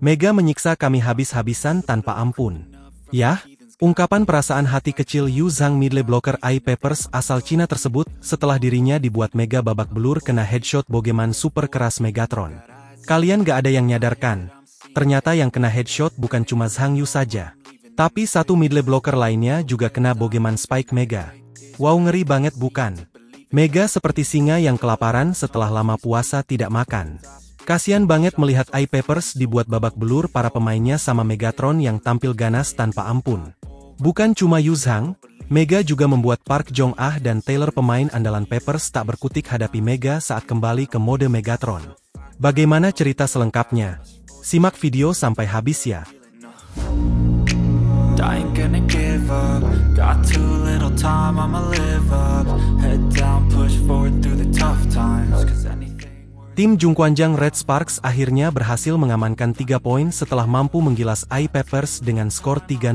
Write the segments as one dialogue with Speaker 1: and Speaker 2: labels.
Speaker 1: Mega menyiksa kami habis-habisan tanpa ampun. Yah, ungkapan perasaan hati kecil Yu Zhang middle blocker Eye Peppers asal Cina tersebut setelah dirinya dibuat Mega babak belur kena headshot bogeman super keras Megatron. Kalian gak ada yang nyadarkan, ternyata yang kena headshot bukan cuma Zhang Yu saja. Tapi satu middle blocker lainnya juga kena bogeman Spike Mega. Wow, ngeri banget bukan? Mega seperti singa yang kelaparan setelah lama puasa tidak makan. Kasian banget melihat Eye Peppers dibuat babak belur para pemainnya sama Megatron yang tampil ganas tanpa ampun. Bukan cuma Yu Zhang, Mega juga membuat Park Jong Ah dan Taylor pemain andalan Peppers tak berkutik hadapi Mega saat kembali ke mode Megatron. Bagaimana cerita selengkapnya? Simak video sampai habis ya. Tim Jungkwanjang Red Sparks akhirnya berhasil mengamankan 3 poin setelah mampu menggilas Eye Peppers dengan skor 3-0.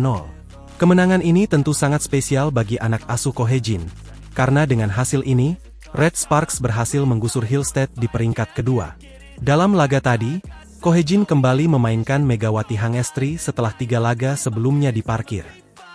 Speaker 1: Kemenangan ini tentu sangat spesial bagi anak asuh Ko Hye-jin, karena dengan hasil ini, Red Sparks berhasil menggusur Hillstead di peringkat kedua. Dalam laga tadi, Ko Hye-jin kembali memainkan Megawati Hangestri setelah 3 laga sebelumnya diparkir.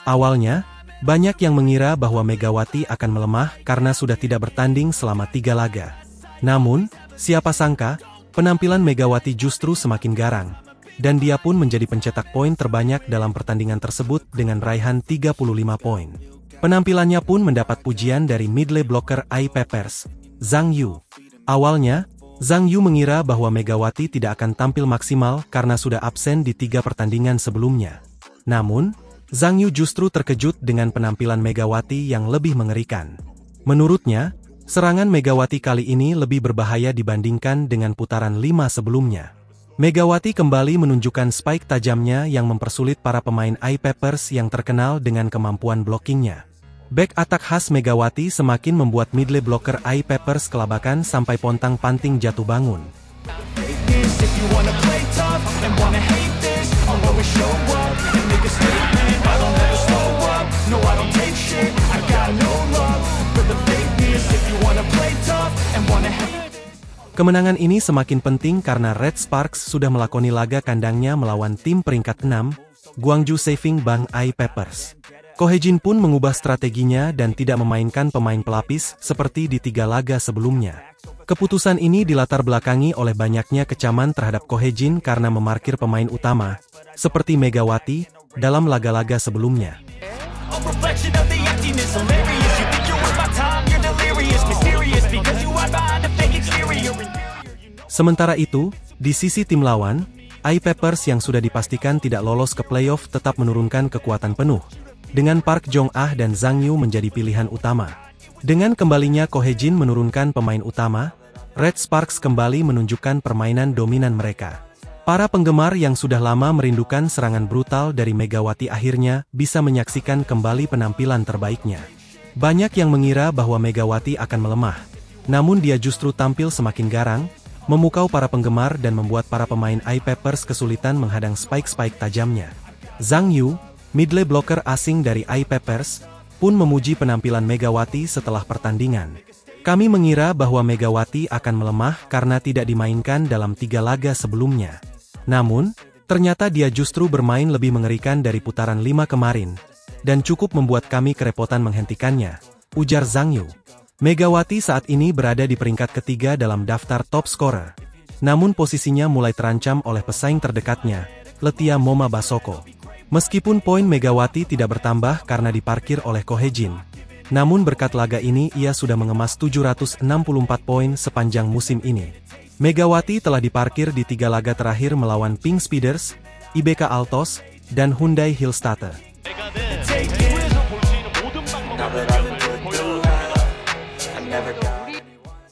Speaker 1: Awalnya, banyak yang mengira bahwa Megawati akan melemah karena sudah tidak bertanding selama 3 laga. Namun, siapa sangka, penampilan Megawati justru semakin garang, dan dia pun menjadi pencetak poin terbanyak dalam pertandingan tersebut dengan raihan 35 poin. Penampilannya pun mendapat pujian dari middle blocker Eye Peppers, Zhang Yu. Awalnya, Zhang Yu mengira bahwa Megawati tidak akan tampil maksimal karena sudah absen di 3 pertandingan sebelumnya. Namun, Zhang Yu justru terkejut dengan penampilan Megawati yang lebih mengerikan. Menurutnya, serangan Megawati kali ini lebih berbahaya dibandingkan dengan putaran 5 sebelumnya. Megawati kembali menunjukkan spike tajamnya yang mempersulit para pemain Eye Peppers yang terkenal dengan kemampuan blockingnya. Back attack khas Megawati semakin membuat middle blocker Eye Peppers kelabakan sampai pontang-panting jatuh bangun. Kemenangan ini semakin penting karena Red Sparks sudah melakoni laga kandangnya melawan tim peringkat 6, Gwangju Saving Bank Eye Peppers. Ko Hye-jin pun mengubah strateginya dan tidak memainkan pemain pelapis seperti di 3 laga sebelumnya. Keputusan ini dilatar belakangi oleh banyaknya kecaman terhadap Ko Hye-jin karena memarkir pemain utama, seperti Megawati, dalam laga-laga sebelumnya. Sementara itu, di sisi tim lawan, Eye Peppers yang sudah dipastikan tidak lolos ke playoff tetap menurunkan kekuatan penuh, dengan Park Jong Ah dan Zhang Yu menjadi pilihan utama. Dengan kembalinya Ko Hye-jin menurunkan pemain utama, Red Sparks kembali menunjukkan permainan dominan mereka. Para penggemar yang sudah lama merindukan serangan brutal dari Megawati akhirnya bisa menyaksikan kembali penampilan terbaiknya. Banyak yang mengira bahwa Megawati akan melemah, namun dia justru tampil semakin garang, memukau para penggemar dan membuat para pemain Eye Peppers kesulitan menghadang spike-spike tajamnya. Zhang Yu, middle blocker asing dari Eye Peppers, pun memuji penampilan Megawati setelah pertandingan. Kami mengira bahwa Megawati akan melemah karena tidak dimainkan dalam 3 laga sebelumnya. Namun, ternyata dia justru bermain lebih mengerikan dari putaran 5 kemarin, dan cukup membuat kami kerepotan menghentikannya, ujar Zhang Yu. Megawati saat ini berada di peringkat ketiga dalam daftar top scorer. Namun posisinya mulai terancam oleh pesaing terdekatnya, Lethia Moma Basoko. Meskipun poin Megawati tidak bertambah karena diparkir oleh Ko Hye-jin, namun berkat laga ini ia sudah mengemas 764 poin sepanjang musim ini. Megawati telah diparkir di 3 laga terakhir melawan Pink Speeders, IBK Altos, dan Hyundai Hillstatter.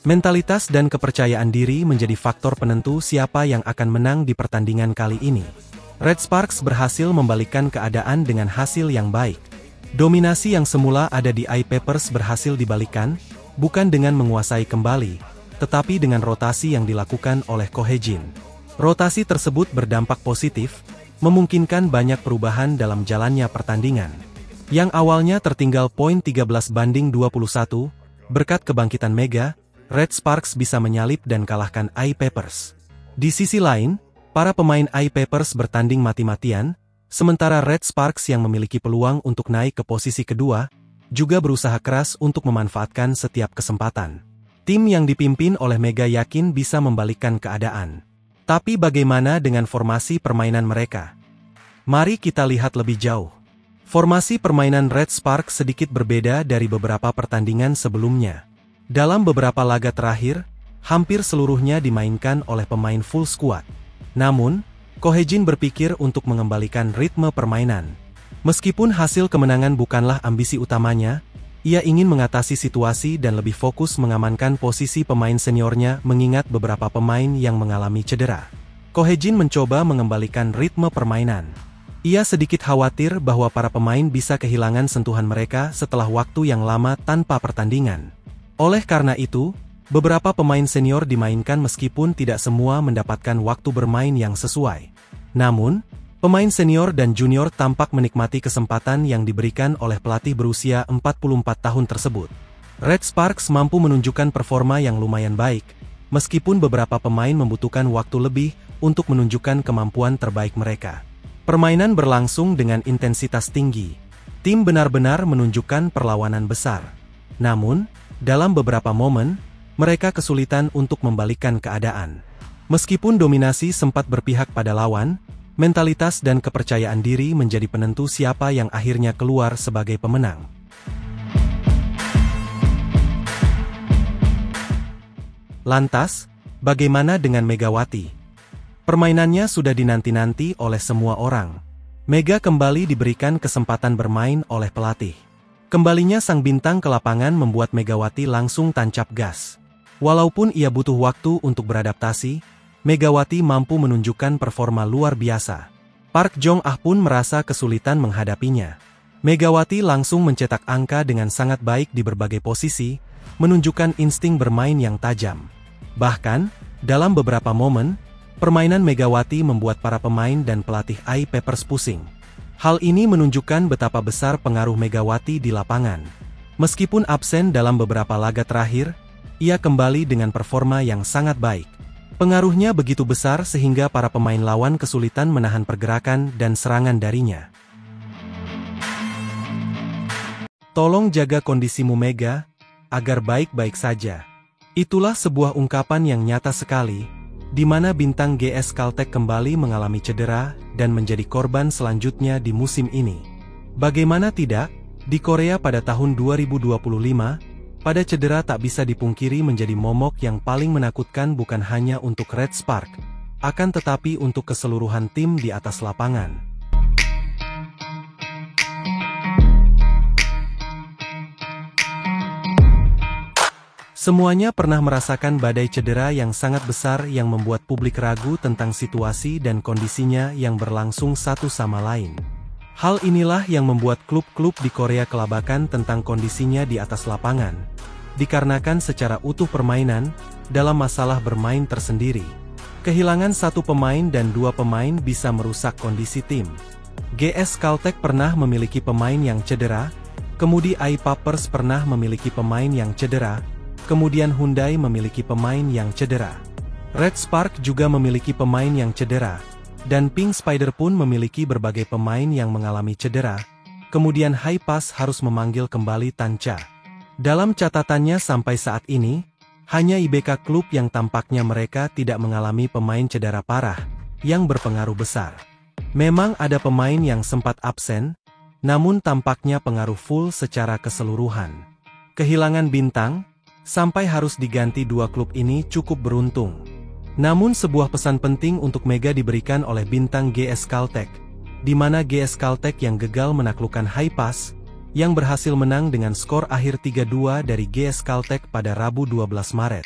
Speaker 1: Mentalitas dan kepercayaan diri menjadi faktor penentu siapa yang akan menang di pertandingan kali ini. Red Sparks berhasil membalikkan keadaan dengan hasil yang baik. Dominasi yang semula ada di Eye Peppers berhasil dibalikkan, bukan dengan menguasai kembali, tetapi dengan rotasi yang dilakukan oleh Ko Hye-jin. Rotasi tersebut berdampak positif, memungkinkan banyak perubahan dalam jalannya pertandingan. Yang awalnya tertinggal poin 13-21, berkat kebangkitan Mega, Red Sparks bisa menyalip dan kalahkan Eye Peppers. Di sisi lain, Para pemain Eye Peppers bertanding mati-matian, sementara Red Sparks yang memiliki peluang untuk naik ke posisi kedua, juga berusaha keras untuk memanfaatkan setiap kesempatan. Tim yang dipimpin oleh Mega yakin bisa membalikkan keadaan. Tapi bagaimana dengan formasi permainan mereka? Mari kita lihat lebih jauh. Formasi permainan Red Sparks sedikit berbeda dari beberapa pertandingan sebelumnya. Dalam beberapa laga terakhir, hampir seluruhnya dimainkan oleh pemain full squad. Namun, Kohejin berpikir untuk mengembalikan ritme permainan. Meskipun hasil kemenangan bukanlah ambisi utamanya, ia ingin mengatasi situasi dan lebih fokus mengamankan posisi pemain seniornya mengingat beberapa pemain yang mengalami cedera. Kohejin mencoba mengembalikan ritme permainan. Ia sedikit khawatir bahwa para pemain bisa kehilangan sentuhan mereka setelah waktu yang lama tanpa pertandingan. Oleh karena itu, beberapa pemain senior dimainkan meskipun tidak semua mendapatkan waktu bermain yang sesuai. Namun, pemain senior dan junior tampak menikmati kesempatan yang diberikan oleh pelatih berusia 44 tahun tersebut. Red Sparks mampu menunjukkan performa yang lumayan baik, meskipun beberapa pemain membutuhkan waktu lebih untuk menunjukkan kemampuan terbaik mereka. Permainan berlangsung dengan intensitas tinggi. Tim benar-benar menunjukkan perlawanan besar. Namun, dalam beberapa momen, mereka kesulitan untuk membalikkan keadaan. Meskipun dominasi sempat berpihak pada lawan, mentalitas dan kepercayaan diri menjadi penentu siapa yang akhirnya keluar sebagai pemenang. Lantas, bagaimana dengan Megawati? Permainannya sudah dinanti-nanti oleh semua orang. Mega kembali diberikan kesempatan bermain oleh pelatih. Kembalinya sang bintang ke lapangan membuat Megawati langsung tancap gas. Walaupun ia butuh waktu untuk beradaptasi, Megawati mampu menunjukkan performa luar biasa. Park Jong-ah pun merasa kesulitan menghadapinya. Megawati langsung mencetak angka dengan sangat baik di berbagai posisi, menunjukkan insting bermain yang tajam. Bahkan, dalam beberapa momen, permainan Megawati membuat para pemain dan pelatih Eye Peppers pusing. Hal ini menunjukkan betapa besar pengaruh Megawati di lapangan. Meskipun absen dalam beberapa laga terakhir, ia kembali dengan performa yang sangat baik. Pengaruhnya begitu besar sehingga para pemain lawan kesulitan menahan pergerakan dan serangan darinya. Tolong jaga kondisimu Mega, agar baik-baik saja. Itulah sebuah ungkapan yang nyata sekali, di mana bintang GS Caltech kembali mengalami cedera dan menjadi korban selanjutnya di musim ini. Bagaimana tidak, di Korea pada tahun 2025, pada cedera tak bisa dipungkiri menjadi momok yang paling menakutkan bukan hanya untuk Red Spark, akan tetapi untuk keseluruhan tim di atas lapangan. Semuanya pernah merasakan badai cedera yang sangat besar yang membuat publik ragu tentang situasi dan kondisinya yang berlangsung satu sama lain. Hal inilah yang membuat klub-klub di Korea kelabakan tentang kondisinya di atas lapangan, dikarenakan secara utuh permainan, dalam masalah bermain tersendiri. Kehilangan satu pemain dan dua pemain bisa merusak kondisi tim. GS Caltech pernah memiliki pemain yang cedera, kemudian Eye Peppers pernah memiliki pemain yang cedera, kemudian Hyundai memiliki pemain yang cedera. Red Spark juga memiliki pemain yang cedera, dan Pink Spider pun memiliki berbagai pemain yang mengalami cedera, kemudian Hi-Pass harus memanggil kembali Tancha. Dalam catatannya sampai saat ini, hanya IBK klub yang tampaknya mereka tidak mengalami pemain cedera parah, yang berpengaruh besar. Memang ada pemain yang sempat absen, namun tampaknya pengaruh full secara keseluruhan. Kehilangan bintang, sampai harus diganti dua klub ini cukup beruntung. Namun sebuah pesan penting untuk Mega diberikan oleh bintang GS Caltech, di mana GS Caltech yang gagal menaklukkan Hi-Pass, yang berhasil menang dengan skor akhir 3-2 dari GS Caltech pada Rabu 12 Maret.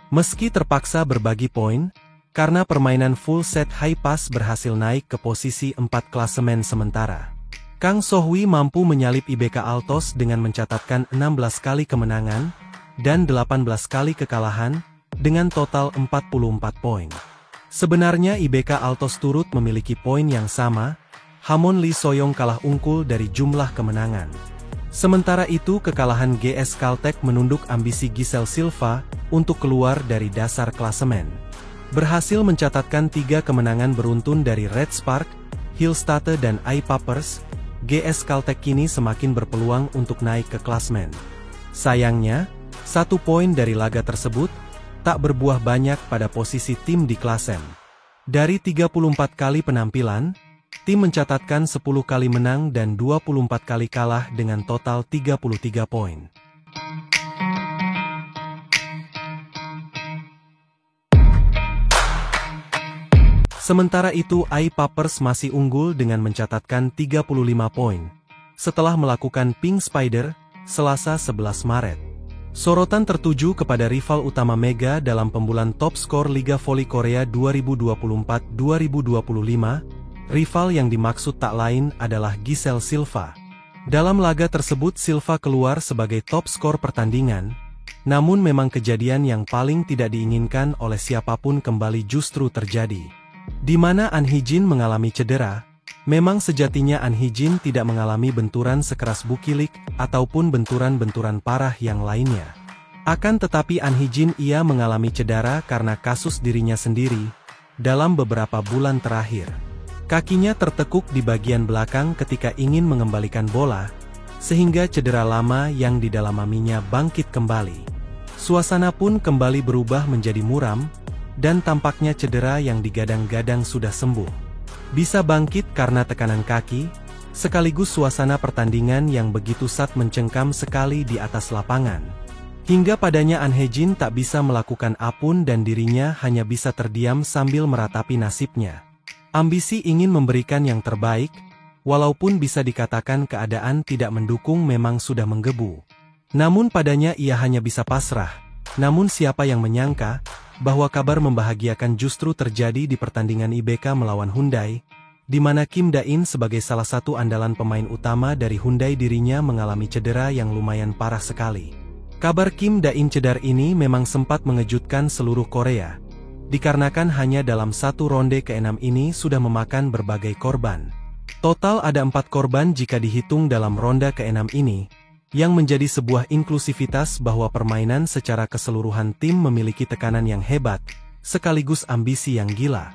Speaker 1: Meski terpaksa berbagi poin, karena permainan full set Hi-Pass berhasil naik ke posisi 4 klasemen sementara. Kang Sohwi mampu menyalip IBK Altos dengan mencatatkan 16 kali kemenangan, dan 18 kali kekalahan, dengan total 44 poin. Sebenarnya IBK Altos turut memiliki poin yang sama, Hamon Lee Soyoung kalah unggul dari jumlah kemenangan. Sementara itu kekalahan GS Caltech menunduk ambisi Giselle Silva untuk keluar dari dasar klasemen. Berhasil mencatatkan 3 kemenangan beruntun dari Red Spark, Hillstate dan iPapers, GS Caltech kini semakin berpeluang untuk naik ke klasmen. Sayangnya, 1 poin dari laga tersebut tak berbuah banyak pada posisi tim di klasen. Dari 34 kali penampilan, tim mencatatkan 10 kali menang dan 24 kali kalah dengan total 33 poin. Sementara itu iPapers masih unggul dengan mencatatkan 35 poin, setelah melakukan Pink Spider, Selasa 11 Maret. Sorotan tertuju kepada rival utama Mega dalam pembulan top skor Liga Voli Korea 2024-2025, rival yang dimaksud tak lain adalah Giselle Silva. Dalam laga tersebut Silva keluar sebagai top skor pertandingan, namun memang kejadian yang paling tidak diinginkan oleh siapapun kembali justru terjadi. Di mana An Hee-jin mengalami cedera. Memang sejatinya An Hee-jin tidak mengalami benturan sekeras Bukilik ataupun benturan-benturan parah yang lainnya. Akan tetapi An Hee-jin ia mengalami cedera karena kasus dirinya sendiri. Dalam beberapa bulan terakhir, kakinya tertekuk di bagian belakang ketika ingin mengembalikan bola, sehingga cedera lama yang didalaminya bangkit kembali. Suasana pun kembali berubah menjadi muram, dan tampaknya cedera yang digadang-gadang sudah sembuh. Bisa bangkit karena tekanan kaki, sekaligus suasana pertandingan yang begitu sat mencengkam sekali di atas lapangan. Hingga padanya An Hee-jin tak bisa melakukan apapun dan dirinya hanya bisa terdiam sambil meratapi nasibnya. Ambisi ingin memberikan yang terbaik, walaupun bisa dikatakan keadaan tidak mendukung memang sudah menggebu. Namun padanya ia hanya bisa pasrah. Namun siapa yang menyangka bahwa kabar membahagiakan justru terjadi di pertandingan IBK melawan Hyundai, di mana Kim Da-in sebagai salah satu andalan pemain utama dari Hyundai dirinya mengalami cedera yang lumayan parah sekali. Kabar Kim Da-in cedera ini memang sempat mengejutkan seluruh Korea, dikarenakan hanya dalam 1 ronde ke-6 ini sudah memakan berbagai korban. Total ada 4 korban jika dihitung dalam ronde ke-6 ini, yang menjadi sebuah inklusivitas bahwa permainan secara keseluruhan tim memiliki tekanan yang hebat, sekaligus ambisi yang gila.